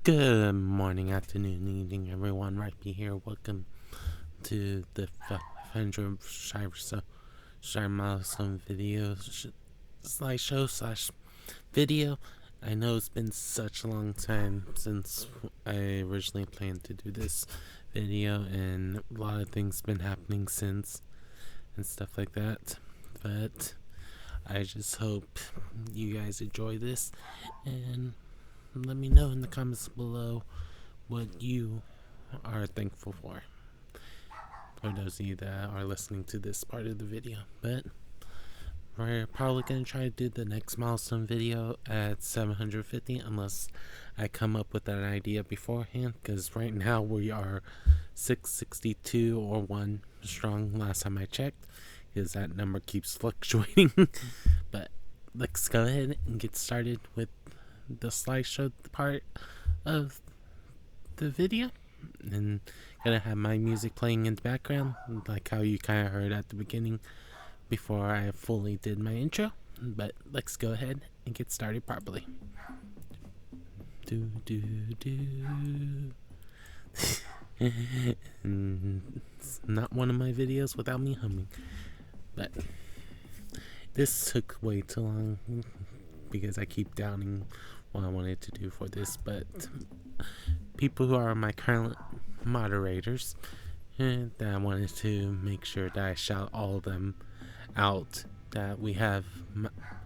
Good morning, afternoon, evening, everyone. Rhypi here. Welcome to the 500 Shy Milestone video slideshow slash video. I know it's been such a long time since I originally planned to do this video, and a lot of things been happening since and stuff like that. But I just hope you guys enjoy this, and let me know in the comments below what you are thankful for those of you that are listening to this part of the video. But we're probably going to try to do the next milestone video at 750 unless I come up with an idea beforehand, because right now we are 662 or 1 strong last time I checked, because that number keeps fluctuating. But let's go ahead and get started with the slideshow part of the video, and gonna have my music playing in the background like how you kind of heard at the beginning before I fully did my intro. But let's go ahead and get started properly. It's not one of my videos without me humming, but this took way too long because I keep doubting what I wanted to do for this. But people who are my current moderators, that I wanted to make sure that I shout all of them out. That we have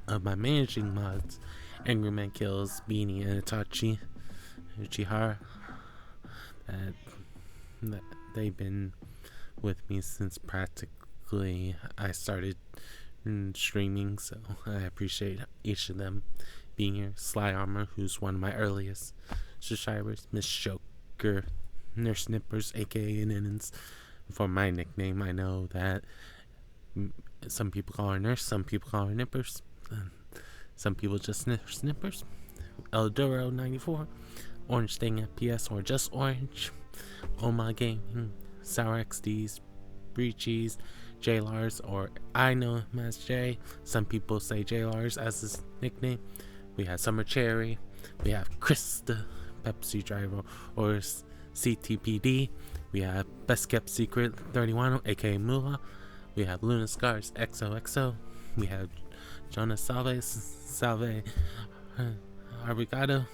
my managing mods, Angry Man Kills, Beanie, and Itachi Uchihara. That they've been with me since practically I started streaming, so I appreciate each of them being here. Sly Armor, who's one of my earliest subscribers, Miss Joker, Nurse Nippers, aka Ninens. For my nickname, I know that some people call her Nurse, some people call her Nippers, some people just Nurse Nippers. Elduro 94, Orange Thing FPS or just Orange, Oma Gaming, Sour XDs, Breachies, J Lars, or I know him as J. Some people say J Lars as his nickname. We have Summer Cherry. We have Chris the Pepsi driver, or CTPD. We have Best Kept Secret 31, aka Mula. We have Luna Scars XOXO. We have Jonas Salve Arigato.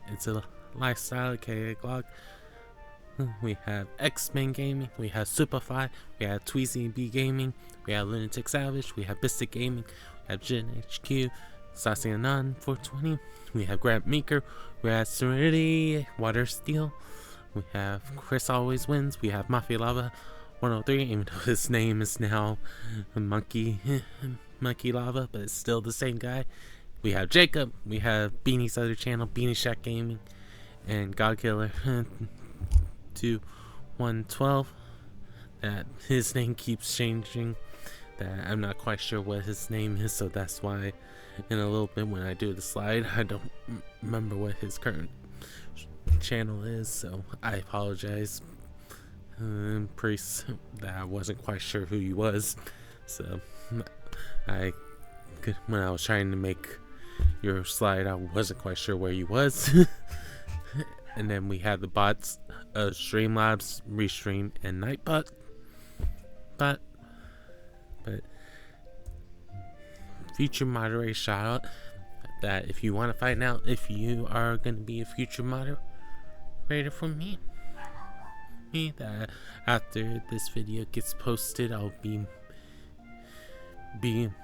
It's a lifestyle, aka Glock. We have X-Men Gaming, we have Superfly, we have Tweezy B Gaming, we have Lunatic Savage, we have Bistic Gaming, we have Jin HQ, Sassy Anon 420, we have Grant Meeker, we have Serenity, Water Steel, we have Chris Always Wins, we have Mafia Lava 103, even though his name is now Monkey Lava, but it's still the same guy. We have Jacob, we have Beanie's other channel, Beanie Shack Gaming, and Godkiller 2112, that his name keeps changing, that I'm not quite sure what his name is, so that's why in a little bit when I do the slide I don't remember what his current channel is, so I apologize, priest, that I wasn't quite sure who he was. So when I was trying to make your slide, I wasn't quite sure where he was. And then we have the bots, Streamlabs, Restream, and Nightbot. But future moderator shout out, that if you want to find out if you are going to be a future moderator for me, that after this video gets posted, I'll be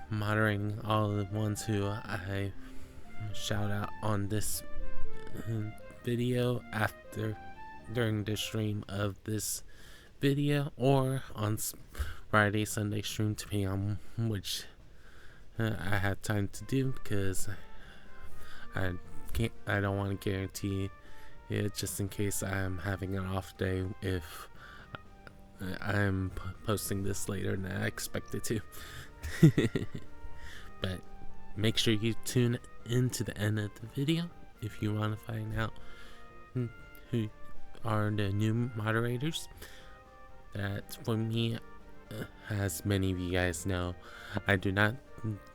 moderating all the ones who I shout out on this video during the stream of this video, or on Friday, Sunday stream, depending on which I have time to do, because I don't want to guarantee it, just in case I'm having an off day if I'm posting this later than I expected to. But make sure you tune in to the end of the video if you want to find out who are the new moderators. That for me, as many of you guys know, I do not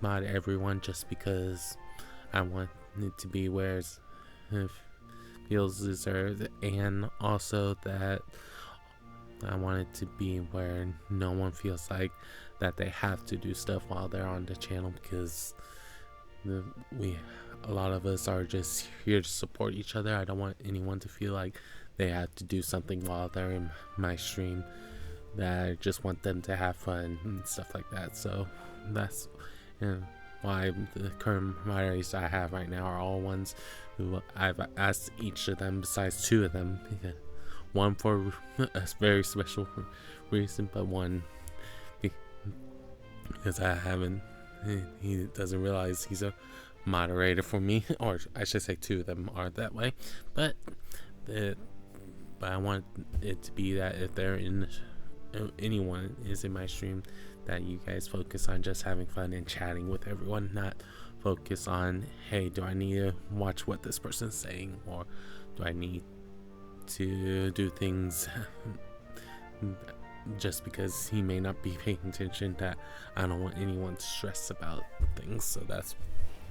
mod everyone just because I want it to be where it feels deserved, and also that I want it to be where no one feels like that they have to do stuff while they're on the channel, because a lot of us are just here to support each other. I don't want anyone to feel like they have to do something while they're in my stream. That I just want them to have fun and stuff like that. So that's why the current moderators I have right now are all ones who I've asked each of them, besides two of them, one for a very special reason, but one because I haven't, he doesn't realize he's a moderator for me, or I should say two of them are that way, but I want it to be that if they're in, anyone is in my stream, that you guys focus on just having fun and chatting with everyone, not focus on, hey, do I need to watch what this person's saying, or do I need to do things just because he may not be paying attention. That I don't want anyone to stress about things. So that's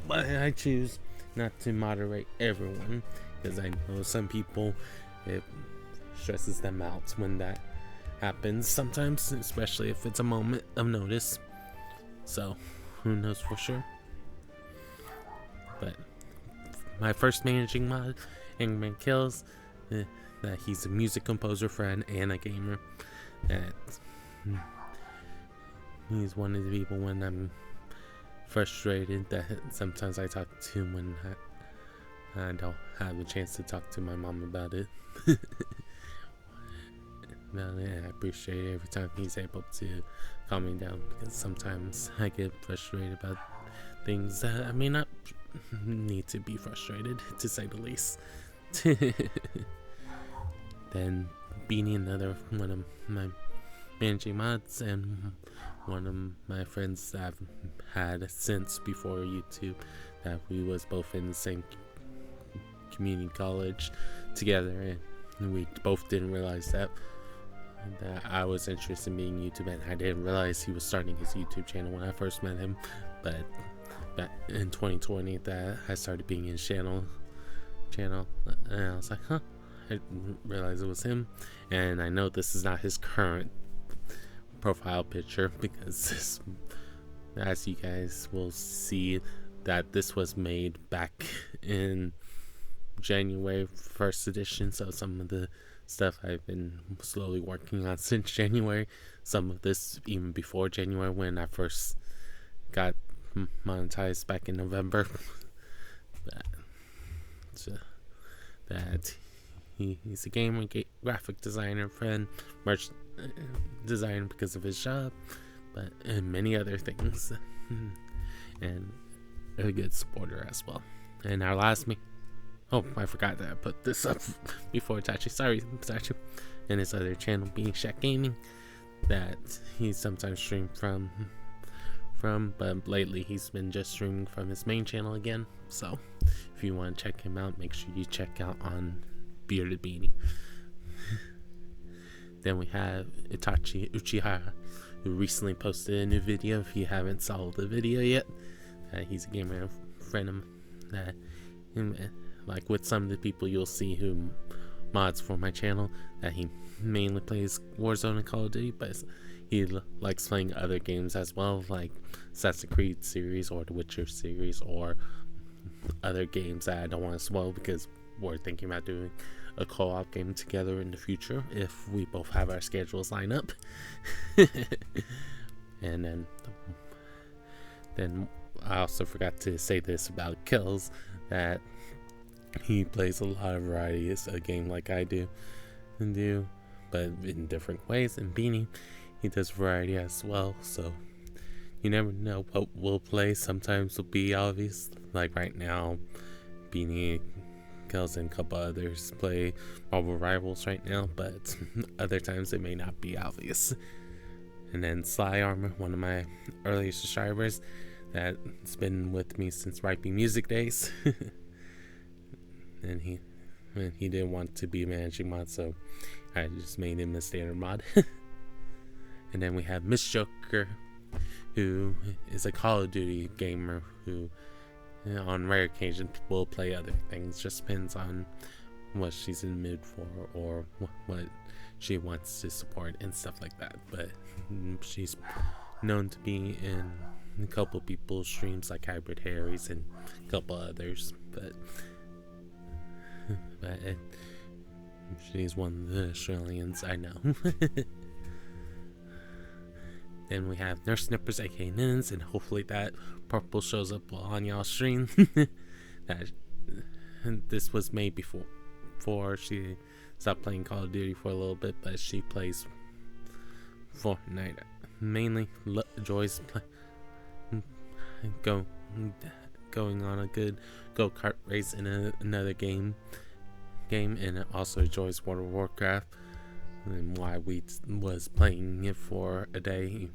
why I choose not to moderate everyone, because I know some people, it stresses them out when that happens sometimes, especially if it's a moment of notice. So who knows for sure. But my first managing mod, Angman Kills, that he's a music composer friend and a gamer. That he's one of the people when I'm frustrated that sometimes I talk to when I don't have a chance to talk to my mom about it. I appreciate it every time he's able to calm me down, because sometimes I get frustrated about things that I may not need to be frustrated, to say the least. Then Beanie, another one of my managing mods, and one of my friends that I've had since before YouTube, that we was both in the same community college together, and we both didn't realize that I was interested in being YouTube, and I didn't realize he was starting his YouTube channel when I first met him. But back in 2020 that I started being in his channel, and I was like, huh, I didn't realize it was him. And I know this is not his current profile picture, because this, as you guys will see, that this was made back in January 1st edition. So some of the stuff I've been slowly working on since January, some of this even before January when I first got monetized back in November. That he's a gamer, graphic designer, friend, merch designer because of his job, but and many other things, and a good supporter as well. And our last oh, I forgot that I put this up before Tachi. Sorry, Tachi. And his other channel being Shack Gaming, that he sometimes streams from, but lately he's been just streaming from his main channel again. So if you want to check him out, make sure you check out on Bearded Beanie. Then we have Itachi Uchihara, who recently posted a new video. If you haven't saw the video yet, he's a gamer friend of that. Like with some of the people you'll see who mods for my channel, that he mainly plays Warzone and Call of Duty, but he likes playing other games as well, like Assassin's Creed series or The Witcher series, or other games that I don't want to spoil, because we're thinking about doing a co-op game together in the future if we both have our schedules lined up. And then I also forgot to say this about Kills, that he plays a lot of varieties, a game like I do, but in different ways. And Beanie, he does variety as well, so you never know what we'll play. Sometimes will be obvious, like right now Beanie, Kills, and a couple others play Marvel Rivals right now, but other times it may not be obvious. And then Sly Armor, one of my earliest subscribers that's been with me since Rhypi Music days. And he didn't want to be a managing mod, so I just made him a standard mod. And then we have Miss Joker, who is a Call of Duty gamer, who on rare occasions, we'll play other things. Just depends on what she's in the mood for or what she wants to support and stuff like that. But she's known to be in a couple people's streams like Hybrid Harry's and a couple others. But she's one of the Australians I know. Then we have Nurse Snippers, aka Nins, and hopefully that purple shows up on y'all's stream. This was made before she stopped playing Call of Duty for a little bit, but she plays Fortnite mainly. Enjoys going on a good go-kart race in another game, and also enjoys World of Warcraft. And why we was playing it for a day.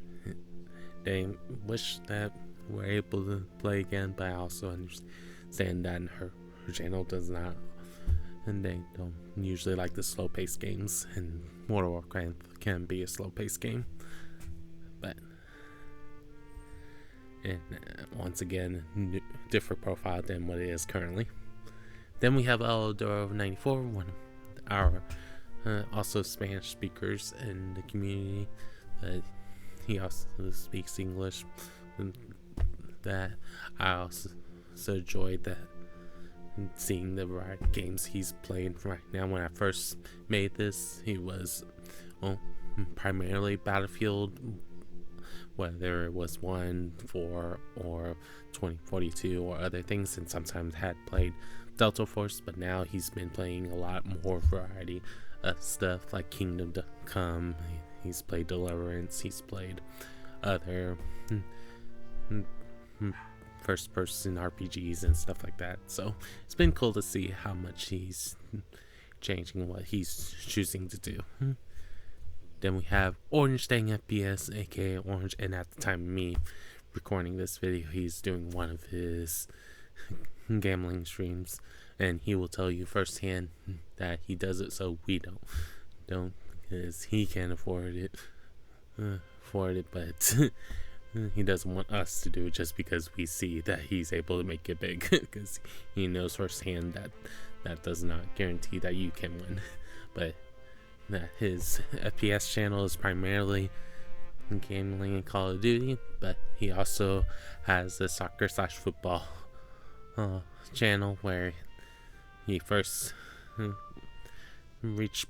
They wish that we're able to play again, but I also understand that her channel does not, and they don't usually like the slow-paced games, and World of Warcraft can be a slow-paced game. But once again, different profile than what it is currently. Then we have Eldoro94, one of our also Spanish speakers in the community. He also speaks English. That I also enjoyed that, seeing the variety of games he's playing right now. When I first made this, he was primarily Battlefield, whether it was 1, 4, or 2042 or other things, and sometimes had played Delta Force, but now he's been playing a lot more variety stuff like Kingdom Come. He's played Deliverance. He's played other first-person RPGs and stuff like that. So it's been cool to see how much he's changing what he's choosing to do. Then we have Orange Dang FPS, aka Orange, and at the time of me recording this video, he's doing one of his gambling streams, and he will tell you firsthand that he does it so we don't, because he can't afford it, but he doesn't want us to do it just because we see that he's able to make it big, because he knows firsthand that does not guarantee that you can win. But that his FPS channel is primarily gambling and Call of Duty, but he also has a soccer/football channel where he first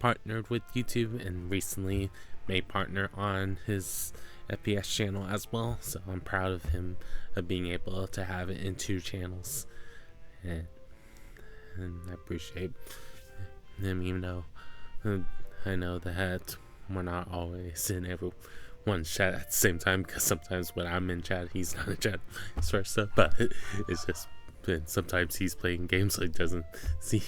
partnered with YouTube and recently made partner on his FPS channel as well. So I'm proud of him of being able to have it in 2 channels, and I appreciate him, even though I know that we're not always in everyone's chat at the same time, because sometimes when I'm in chat, he's not in chat, vice versa. But it's just sometimes he's playing games, so he doesn't see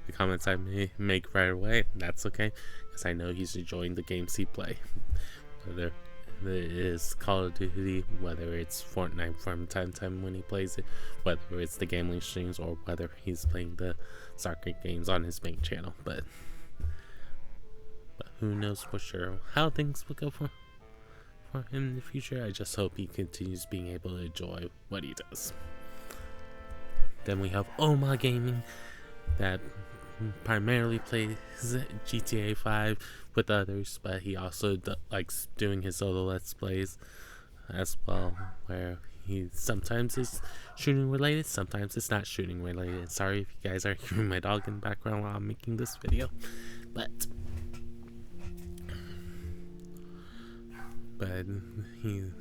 the comments I make right away. That's okay, because I know he's enjoying the games he play, whether it is Call of Duty, whether it's Fortnite from time to time when he plays it, whether it's the gambling streams, or whether he's playing the soccer games on his main channel. But who knows for sure how things will go for him in the future. I just hope he continues being able to enjoy what he does. Then we have Oma Gaming, that primarily plays GTA 5 with others, but he also likes doing his solo let's plays as well, where he sometimes is shooting related, sometimes it's not shooting related. Sorry if you guys are hearing my dog in the background while I'm making this video, but he's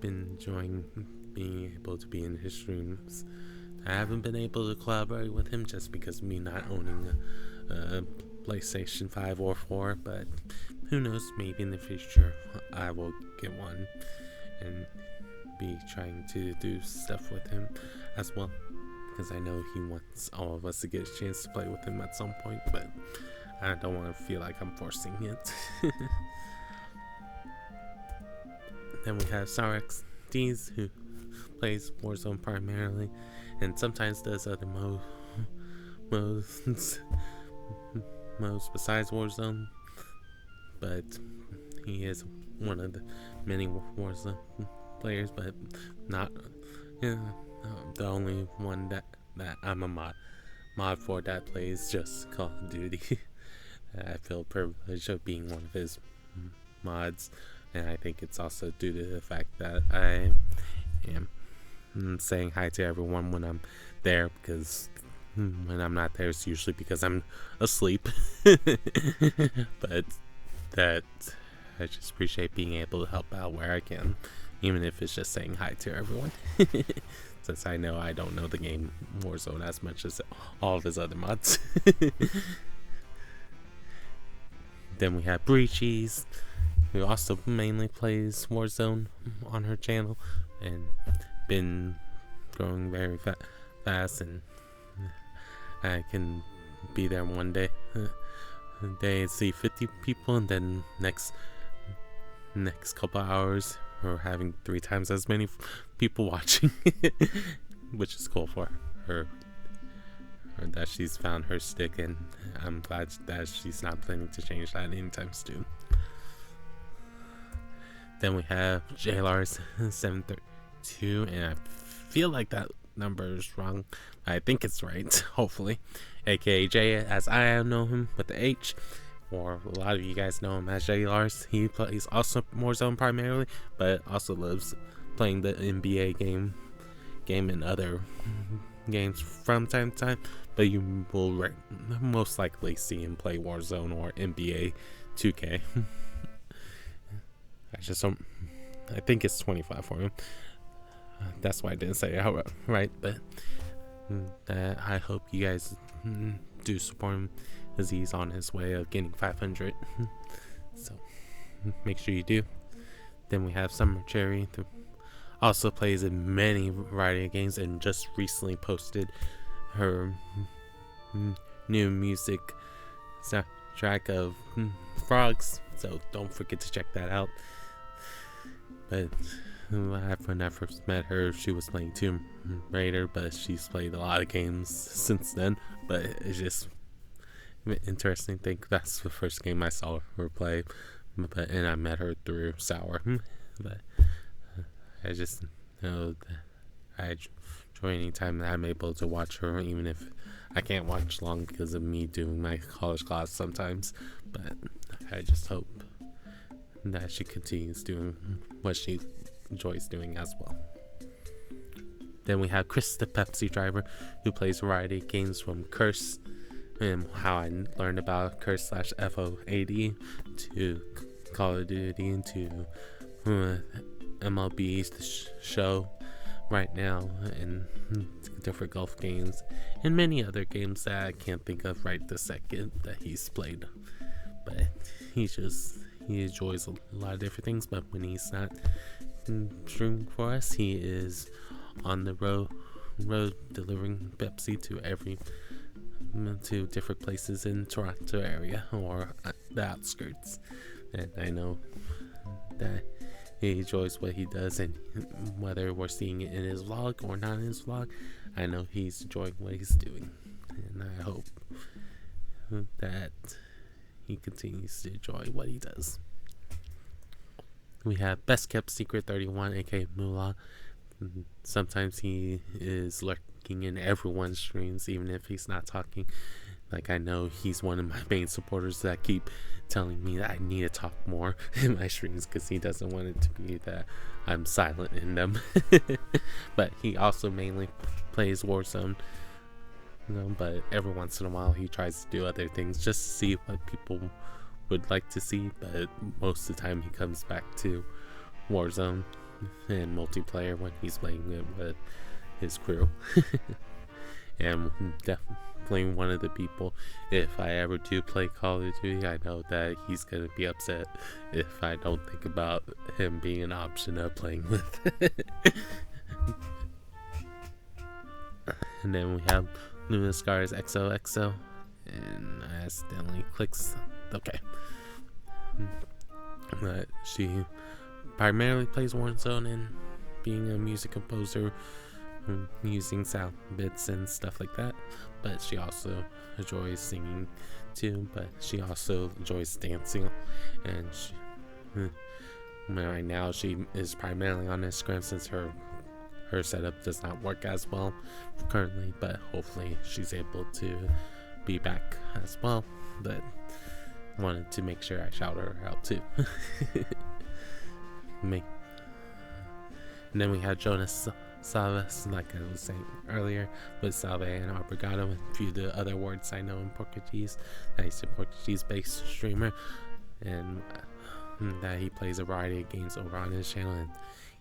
been enjoying being able to be in his streams. I haven't been able to collaborate with him just because of me not owning a PlayStation 5 or 4, but who knows, maybe in the future I will get one and be trying to do stuff with him as well, because I know he wants all of us to get a chance to play with him at some point, but I don't want to feel like I'm forcing it. Then we have Sarex D's, who plays Warzone primarily and sometimes does other modes besides Warzone, but he is one of the many Warzone players, but not The only one that I'm a mod for that plays just Call of Duty. I feel privileged of being one of his mods, and I think it's also due to the fact that I am saying hi to everyone when I'm there, because when I'm not there, it's usually because I'm asleep. But that I just appreciate being able to help out where I can, even if it's just saying hi to everyone. Since I know I don't know the game Warzone as much as all of his other mods. Then we have Breachies, who also mainly plays Warzone on her channel, and been growing very fast, and I can be there one day see 50 people, and then next couple hours we're having 3 times as many people watching, which is cool for her, or that she's found her stick, and I'm glad that she's not planning to change that anytime soon. Then we have JLR's 732, and I feel like that number is wrong. I think it's right, hopefully. AKA Jay, as I know him with the H, or a lot of you guys know him as JLR's. He plays also Warzone primarily, but also loves playing the NBA game and other games from time to time. But you will most likely see him play Warzone or NBA 2K. I think it's 25 for him. That's why I didn't say it right, but I hope you guys do support him, as he's on his way of getting 500. So make sure you do. Then we have Summer Cherry, who also plays in many variety of games, and just recently posted her new music soundtrack of Frogs, so don't forget to check that out. But when I first met her, she was playing Tomb Raider, but she's played a lot of games since then. But it's just interesting. I think that's the first game I saw her play, and I met her through Sour. But I just know that I enjoy any time that I'm able to watch her, even if I can't watch long because of me doing my college class sometimes. But I just hope that she continues doing what she enjoys doing as well. Then we have Chris, the Pepsi driver, who plays a variety of games from Curse, and how I learned about Curse / FOAD, to Call of Duty, and to MLB The Show right now, and different golf games, and many other games that I can't think of right this second that he's played. But he enjoys a lot of different things, but when he's not streaming for us, he is on the road delivering Pepsi to different places in Toronto area or the outskirts. And I know that he enjoys what he does, and whether we're seeing it in his vlog or not in his vlog, I know he's enjoying what he's doing, and I hope that he continues to enjoy what he does. We have Best Kept Secret 31, aka Moolah. Sometimes he is lurking in everyone's streams, even if he's not talking. Like, I know he's one of my main supporters that keep telling me that I need to talk more in my streams, because he doesn't want it to be that I'm silent in them. But he also mainly plays Warzone, but every once in a while he tries to do other things just to see what people would like to see. But most of the time he comes back to Warzone and multiplayer when he's playing it with his crew. And definitely one of the people, if I ever do play Call of Duty, I know that he's gonna be upset if I don't think about him being an option of playing with. And then we have Luna Scars XOXO, and I accidentally clicked okay. But she primarily plays Warzone and being a music composer, using sound bits and stuff like that. But she also enjoys singing too, but she also enjoys dancing. And right now she is primarily on Instagram, since her her setup does not work as well currently, but hopefully she's able to be back as well. But wanted to make sure I shout her out too. And then we had Jonas Salves, like I was saying earlier, with Salve and Obrigado, and a few of the other words I know in Portuguese. He's a Portuguese-based streamer, and that he plays a variety of games over on his channel, and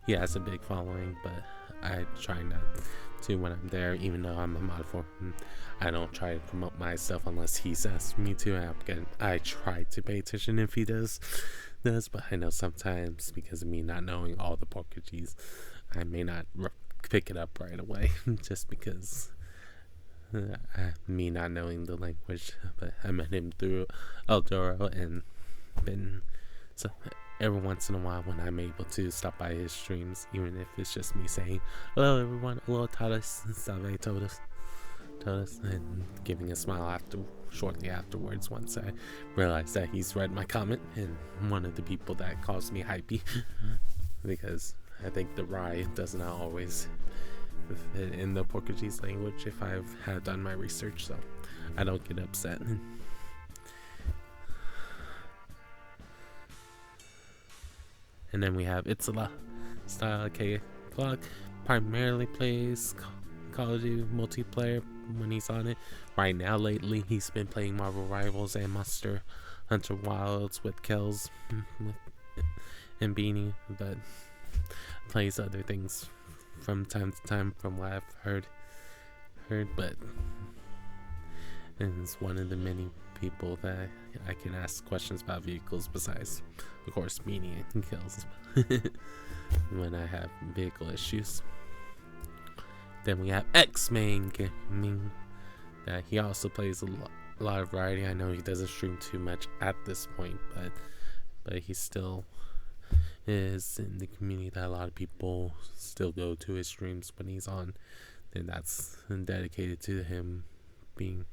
he has a big following. But I try not to when I'm there, even though I'm a mod for him. I don't try to promote my stuff unless he's asked me to. I try to pay attention if he does, but I know sometimes because of me not knowing all the Portuguese, I may not pick it up right away just because me not knowing the language. But I met him through Eldoro, and been so every once in a while when I'm able to stop by his streams, even if it's just me saying hello everyone, hello todos, salve todos, and giving a smile shortly afterwards once I realize that he's read my comment, and one of the people that calls me Rhypi because I think the Rye does not always fit in the Portuguese language if I've had done my research, so I don't get upset. And then we have Itzala Style K Vlog, primarily plays Call of Duty multiplayer when he's on it. Right now, lately, he's been playing Marvel Rivals and Monster Hunter Wilds with Kells and Beanie, but plays other things from time to time from what I've heard, but and it's one of the many people that I can ask questions about vehicles besides, of course, Beanie and Kells when I have vehicle issues. Then we have X-Main Gaming, that he also plays a lot of variety. I know he doesn't stream too much at this point, but he still is in the community that a lot of people still go to his streams when he's on. And that's dedicated to him being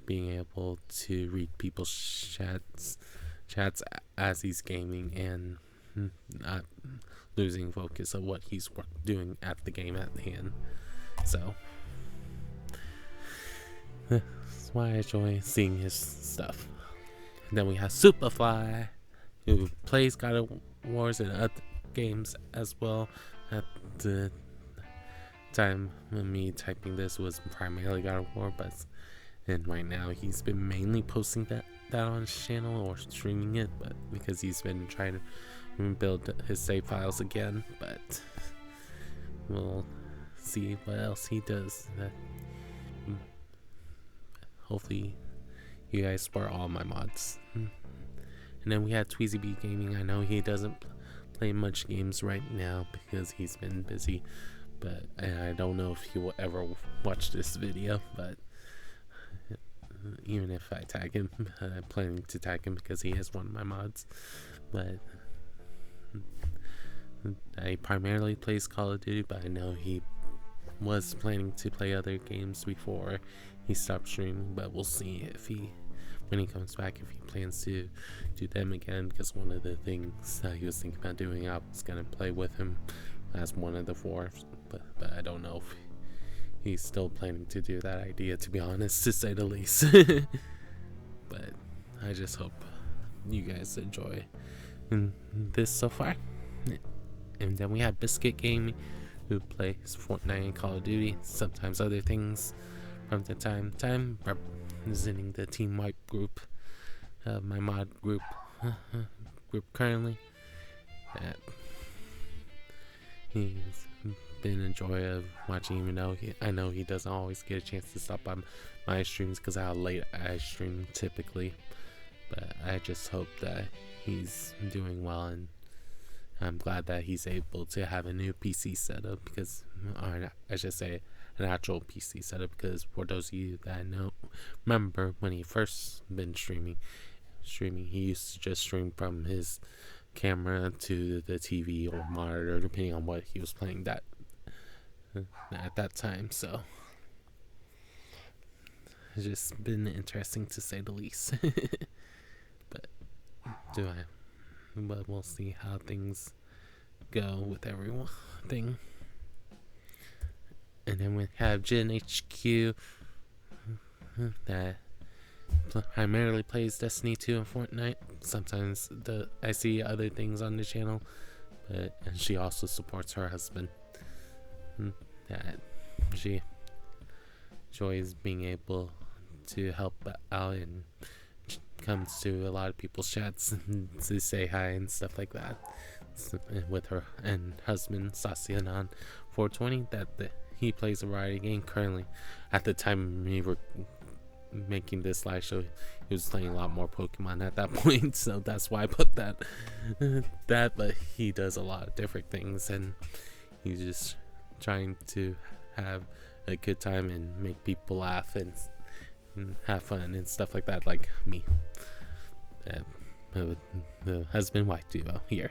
able to read people's chats as he's gaming and not losing focus of what he's doing at the game at hand. So that's why I enjoy seeing his stuff. And then we have Superfly, who plays God of Wars and other games as well. At the time when me typing this was primarily God of War, and right now he's been mainly posting that on his channel or streaming it, but because he's been trying to build his save files again. But we'll see what else he does. Hopefully you guys support all my mods. And then we had Tweezy B Gaming. I know he doesn't play much games right now because he's been busy, but I don't know if he will ever watch this video. But even if I tag him, I'm planning to tag him because he is one of my mods. But I primarily plays Call of Duty, but I know he was planning to play other games before he stopped streaming. But we'll see if when he comes back, if he plans to do them again, because one of the things that he was thinking about doing, I was gonna play with him as one of the four, but I don't know if he's still planning to do that idea, to be honest, to say the least. But I just hope you guys enjoy this so far. And then we have Biscuit Gaming, who plays Fortnite and Call of Duty, sometimes other things from time to time, representing the Team Wipe group, my mod group currently. He's been a joy of watching, even though I know he doesn't always get a chance to stop on my streams because of how late I stream typically. But I just hope that he's doing well, and I'm glad that he's able to have a new PC setup, because, or I should say an actual PC setup, because for those of you that remember when he first been streaming, he used to just stream from his camera to the TV or monitor, depending on what he was playing at that time. So it's just been interesting to say the least. But we'll see how things go with everything. And then we have Jin HQ that primarily plays Destiny 2 and Fortnite. Sometimes I see other things on the channel, and she also supports her husband. That she enjoys being able to help out and comes to a lot of people's chats to say hi and stuff like that. With her and husband Sasyanan 420, he plays a variety game currently. At the time we were making this slideshow, he was playing a lot more Pokemon at that point, so that's why I put that. But he does a lot of different things, and he's just trying to have a good time and make people laugh and have fun and stuff like that, like me. The husband-wife duo here.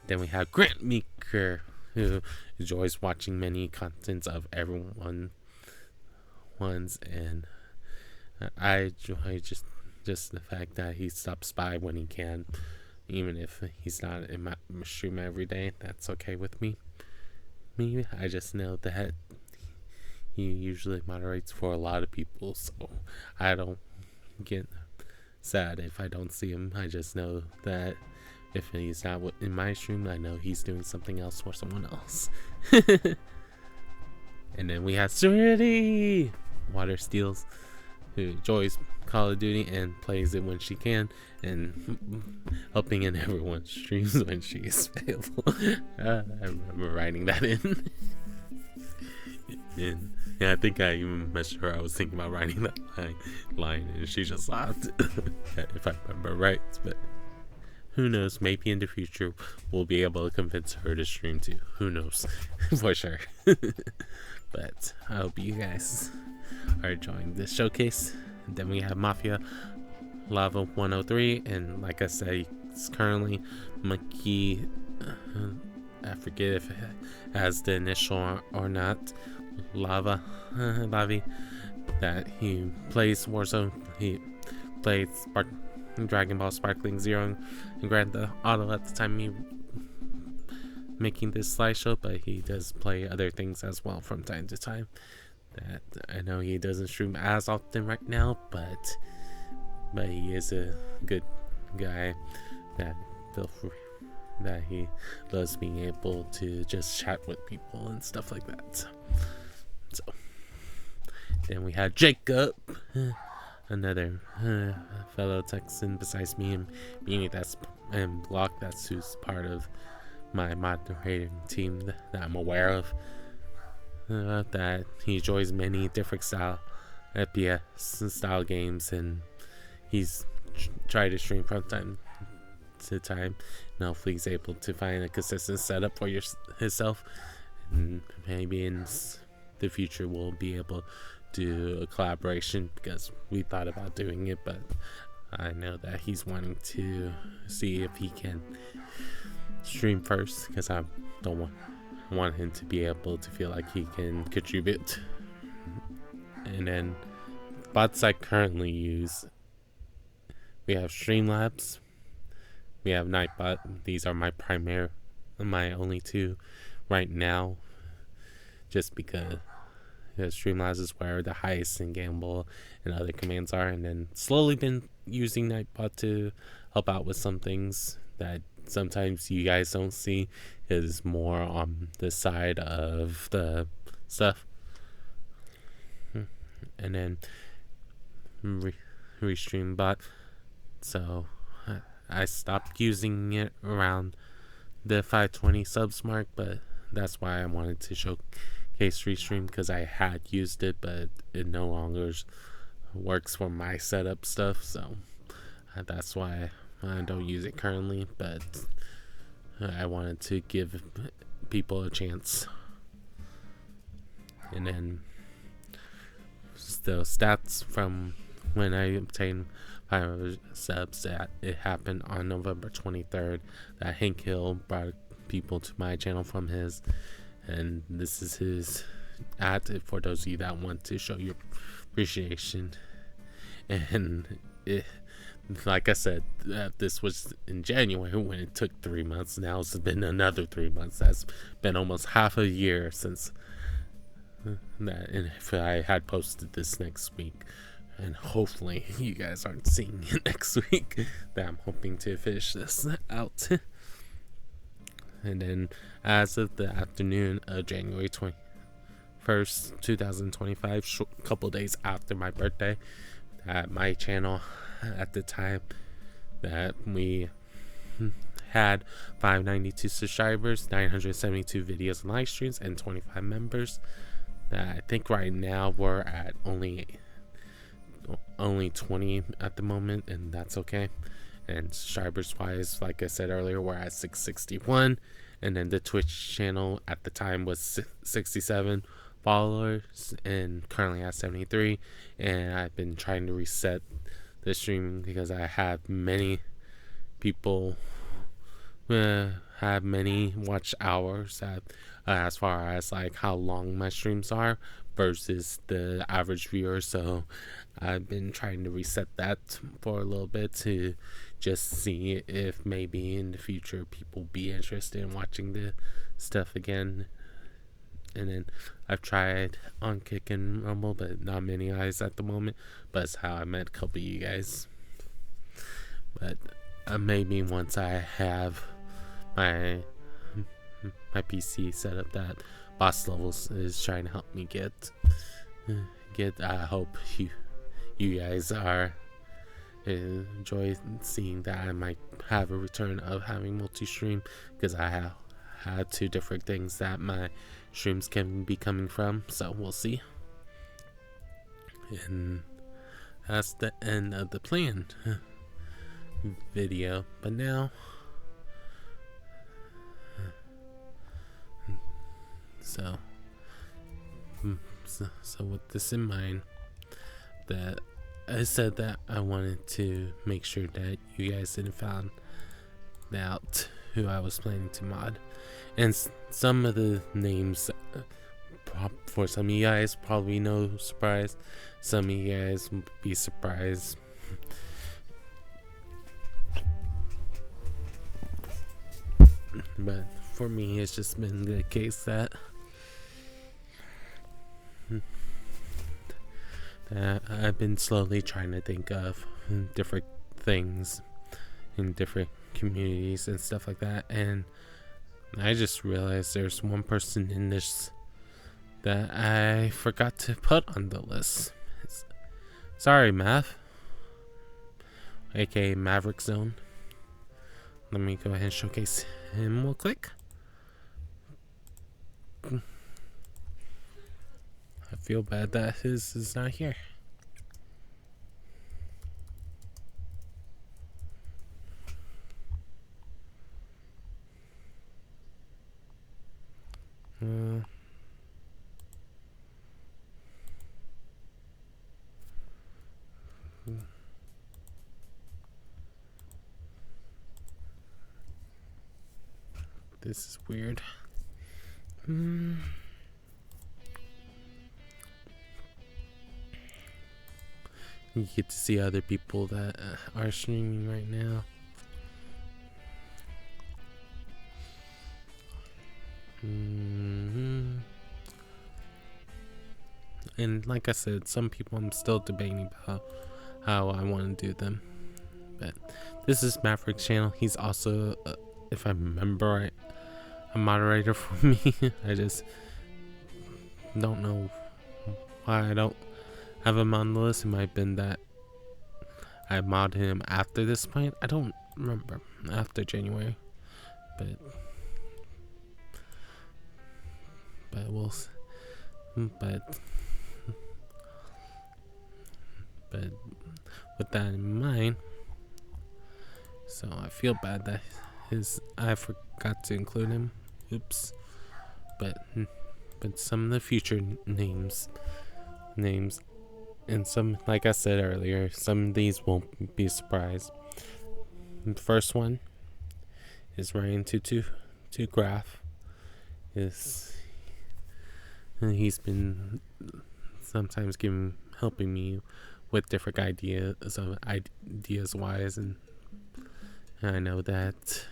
Then we have Grant Meeker, who enjoys watching many contents of everyone's, and I enjoy just the fact that he stops by when he can, even if he's not in my stream every day. That's okay with me. I just know that he usually moderates for a lot of people, so I don't get sad if I don't see him. I just know that if he's not in my stream, I know he's doing something else for someone else. And then we have Serenity Water Steals, who enjoys Call of Duty and plays it when she can, and helping in everyone's streams when she is available. I remember writing that in. And yeah, I think I even messaged her. I was thinking about writing that line, and she just laughed. If I remember right, but who knows? Maybe in the future we'll be able to convince her to stream too. Who knows? For sure. But I hope you guys are enjoying this showcase. And then we have Mafia Lava 103, and like I said, it's currently Monkey. I forget if it has the initial or not. Lavi. That he plays Warzone. He played Dragon Ball Sparkling Zero and Grand Theft Auto at the time he making this slideshow, but he does play other things as well from time to time. That I know he doesn't stream as often right now, but he is a good guy that he loves being able to just chat with people and stuff like that. So then we had Jacob, another fellow Texan besides me and Beanie and Block, that's who's part of my moderating team that I'm aware of. That he enjoys many different style FPS style games, and he's tried to stream from time to time, and hopefully he's able to find a consistent setup for himself, and maybe in the future we'll be able to do a collaboration, because we thought about doing it, but I know that he's wanting to see if he can stream first, because I don't want him to be able to feel like he can contribute. And then bots I currently use, we have Streamlabs, we have Nightbot. These are my only two right now, just because Streamlabs is where the heist and gamble and other commands are, and then slowly been using Nightbot to help out with some things that sometimes you guys don't see, is more on the side of the stuff. And then Restream Bot, so I stopped using it around the 520 subs mark, but that's why I wanted to showcase Restream, because I had used it, but it no longer works for my setup stuff, so that's why I don't use it currently. But I wanted to give people a chance. And then the stats from when I obtained 500 subs, that it happened on November 23rd, that Hank Hill brought people to my channel from his, and this is his at, for those of you that want to show your appreciation. And like I said, this was in January when it took 3 months. Now it's been another 3 months. That's been almost half a year since that, and if I had posted this next week, and hopefully you guys aren't seeing it next week, that I'm hoping to finish this out. And then as of the afternoon of January 21st, 2025, a couple days after my birthday, that my channel at the time that we had 592 subscribers, 972 videos and live streams, and 25 members. I think right now we're at only 20 at the moment, and that's okay. And subscribers wise, like I said earlier, we're at 661, and then the Twitch channel at the time was 67 followers, and currently at 73. And I've been trying to reset the streaming because I have many people have many watch hours as far as like how long my streams are versus the average viewer. So I've been trying to reset that for a little bit to just see if maybe in the future people be interested in watching the stuff again. And then I've tried on Kick and Rumble, but not many eyes at the moment. But that's how I met a couple of you guys. But maybe once I have my PC set up, that Boss Levels is trying to help me get. I hope you guys are enjoy seeing that I might have a return of having multi-stream, because I have had 2 different things that my streams can be coming from, so we'll see. And that's the end of the planned video. But now, so with this in mind, that I said that I wanted to make sure that you guys didn't find out who I was planning to mod. And some of the names, for some of you guys, probably no surprise. Some of you guys will be surprised. But for me, it's just been the case that I've been slowly trying to think of different things in different communities and stuff like that, and I just realized there's one person in this that I forgot to put on the list. Sorry, Mav, aka Maverick Zone. Let me go ahead and showcase him real quick. I feel bad that his is not here. This is weird. You get to see other people that are streaming right now. And like I said, some people I'm still debating about how I want to do them. But this is Maverick's channel. He's also, if I remember right, a moderator for me. I just don't know why I don't have him on the list. It might have been that I modded him after this point. I don't remember. After January. But we'll see. But with that in mind, so I feel bad that I forgot to include him. Oops. But some of the future names, and some, like I said earlier, some of these won't be a surprise. The first one is Ryan 22 Graph. He's been sometimes helping me with different ideas wise, and I know that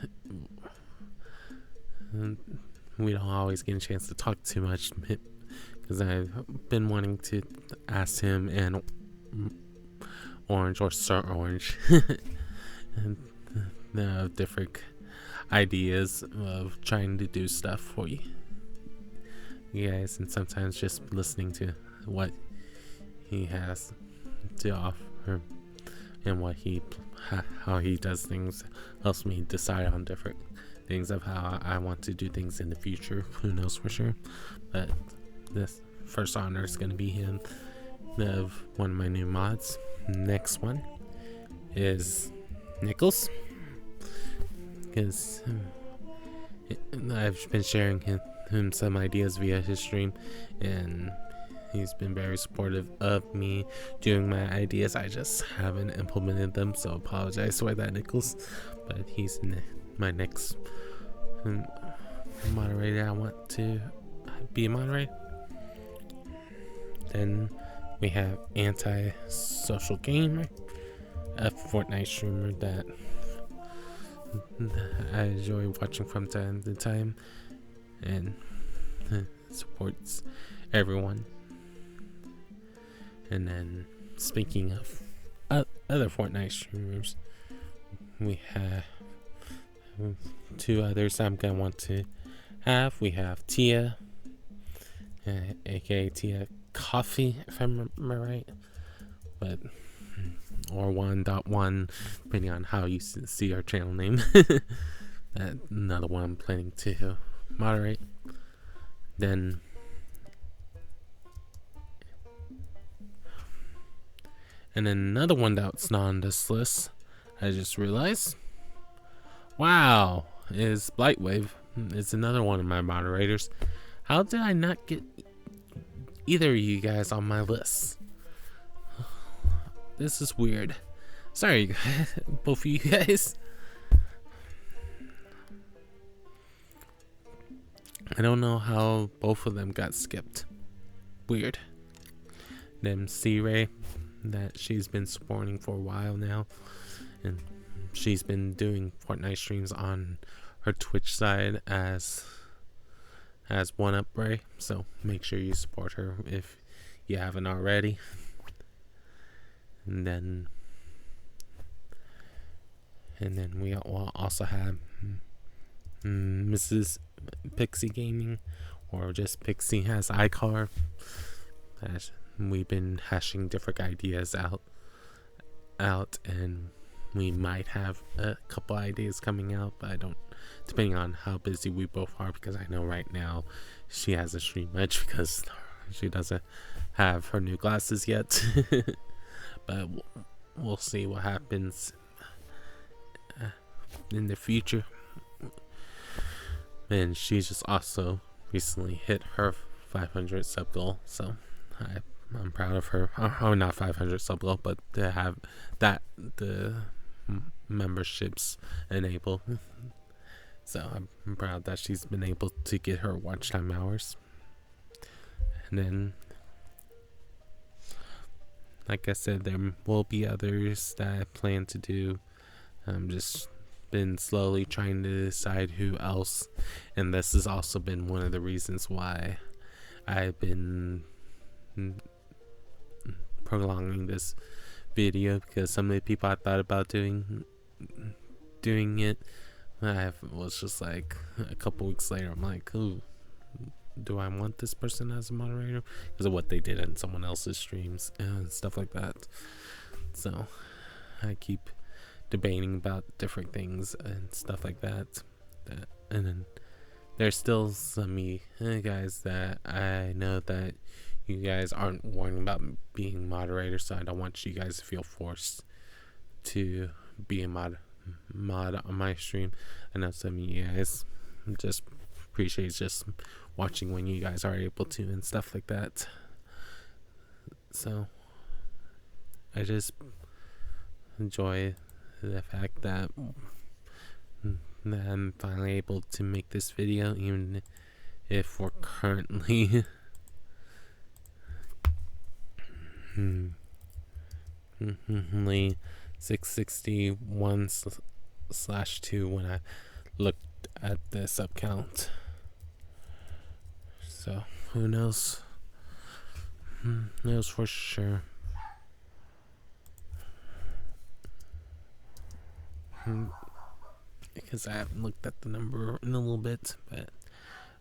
we don't always get a chance to talk too much, because I've been wanting to ask him and Orange or Sir Orange and different ideas of trying to do stuff for you guys, and sometimes just listening to what he has to offer and how he does things helps me decide on different things of how I want to do things in the future. Who knows for sure, but this first honor is going to be him of one of my new mods. Next one is Nichols, because I've been sharing him some ideas via his stream, and he's been very supportive of me doing my ideas. I just haven't implemented them, so apologize for that, Nichols. But he's my next moderator. I want to be a moderator. Then we have Anti-Social Gamer, a Fortnite streamer that I enjoy watching from time to time and supports everyone. And then speaking of other Fortnite streamers, we have two others I'm gonna want to have. We have Tia, aka Tia Coffee, if I remember right, but or 1.1, depending on how you see our channel name. Another one I'm planning to moderate. Then and then another one that's not on this list, I just realized, wow, is Blightwave. It's another one of my moderators. How did I not get either of you guys on my list? This is weird. Sorry, guys, both of you guys. I don't know how both of them got skipped. Weird. Then C-Ray, that she's been supporting for a while now, and she's been doing Fortnite streams on her Twitch side as One Up Ray, so make sure you support her if you haven't already. And then we will also have Mrs. Pixie Gaming, or just Pixie as I call her. We've been hashing different ideas out, and we might have a couple ideas coming out, but I don't, depending on how busy we both are, because I know right now she hasn't streamed much because she doesn't have her new glasses yet. But we'll see what happens in the future. And she just also recently hit her 500 sub goal, so I'm proud of her. Oh, not 500 sub goal, but to have that the memberships enabled. So I'm proud that she's been able to get her watch time hours. And then, like I said, there will be others that I plan to do. I'm just been slowly trying to decide who else, and this has also been one of the reasons why I've been prolonging this video, because some of the people I thought about doing it, I was just like, a couple weeks later, I'm like, ooh, do I want this person as a moderator because of what they did in someone else's streams and stuff like that. So I keep debating about different things and stuff like that. And then there's still some guys that I know that you guys aren't worrying about being moderators, so I don't want you guys to feel forced to be a mod on my stream. I know some of you guys just appreciate just watching when you guys are able to and stuff like that. So I just enjoy the fact that I'm finally able to make this video, even if we're currently only 661/2 when I looked at the sub count. So who knows knows for sure. Because I haven't looked at the number in a little bit, but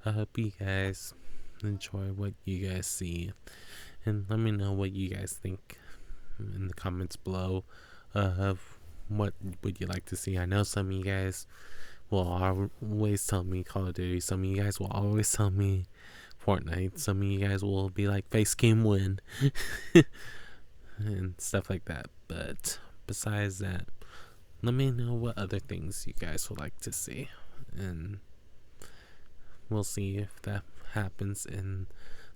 I hope you guys enjoy what you guys see, and let me know what you guys think in the comments below of what would you like to see. I know some of you guys will always tell me Call of Duty, some of you guys will always tell me Fortnite, some of you guys will be like face game win and stuff like that. But besides that, let me know what other things you guys would like to see, and we'll see if that happens. And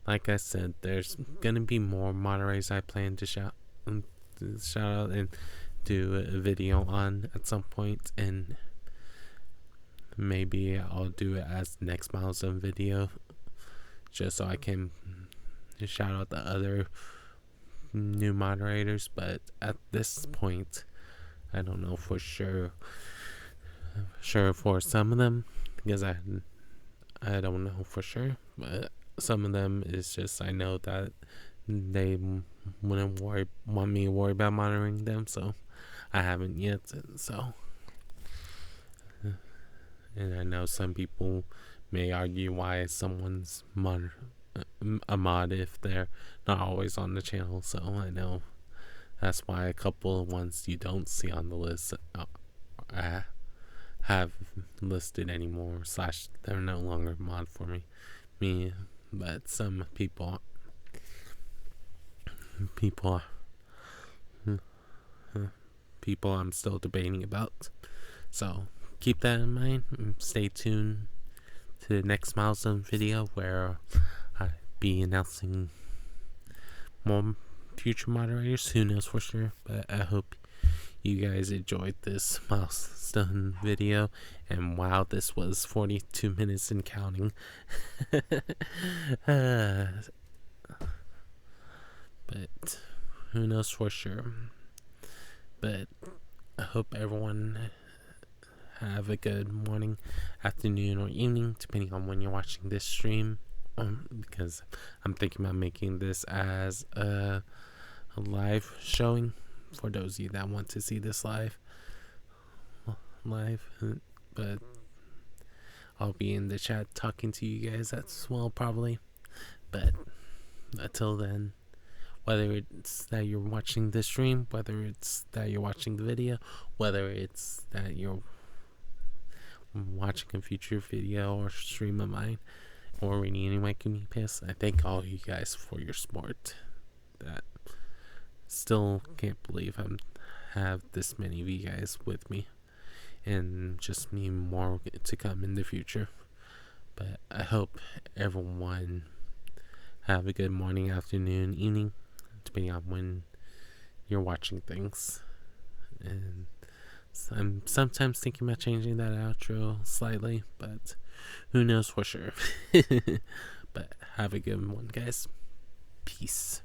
like I said, there's gonna be more moderators I plan to shout out and do a video on at some point, and maybe I'll do it as the next milestone video, just so I can shout out the other new moderators. But at this point, I don't know for sure for some of them, because I don't know for sure, but some of them is just I know that they wouldn't want me to worry about monitoring them, so I haven't yet. So, and I know some people may argue why someone's a mod if they're not always on the channel. So I know that's why a couple of ones you don't see on the list have listed anymore, / they're no longer mod for me. But some people I'm still debating about. So keep that in mind, and stay tuned to the next milestone video, where I'll be announcing more future moderators. Who knows for sure, but I hope you guys enjoyed this milestone video. And wow, this was 42 minutes and counting. But who knows for sure. But I hope everyone have a good morning, afternoon, or evening, depending on when you're watching this stream. Because I'm thinking about making this as a live showing for those of you that want to see this live. But I'll be in the chat talking to you guys as well, probably. But until then, whether it's that you're watching the stream, whether it's that you're watching the video, whether it's that you're watching a future video or stream of mine, or reading any of my community posts, I thank all of you guys for your support. That still can't believe I have this many of you guys with me, and just me more to come in the future. But I hope everyone have a good morning, afternoon, evening, depending on when you're watching things. And I'm sometimes thinking about changing that outro slightly, but who knows for sure. But have a good one, guys. Peace.